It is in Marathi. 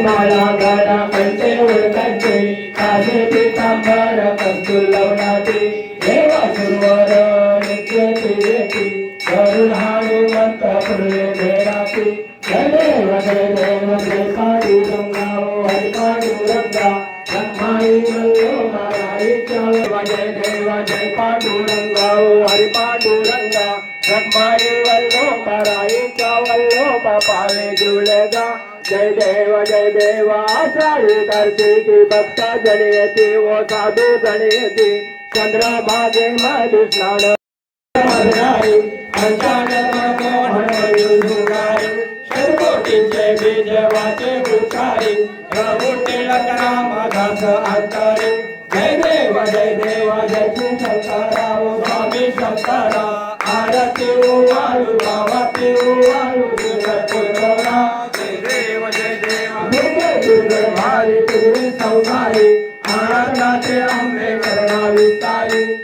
माळा गळा कंठेवर कंठे काजे पितांबर कस्तूर लवणाचे देवा सुरवर नित्य देती करुण हनुमंत फुले भेराती जय देव जय पांडुरंगा हरी पांडुरंगा रखमाई मल्लो माराई चाव जय देव जय पांडुरंगा हरी पांडुरंगा रखमाई मल्लो माराई चावल्लो पापावे जुळगा जय देव आषाढी कार्तिकी भक्त जनियती वो साधू जनियती चंद्रभागे मधु स्नान मधुराई पंचानन मोहन युगाई शतकोटीचे बीज वाचे वृक्षाई प्रभु टिळक रामदास अंतरे जय देव जय श्री शंकराव स्वामी शंकरा आरती वाळू गावाती वाळू दुर्गा भारी तुझे संसारी आनंदाचे अंबे करुणा विस्तारी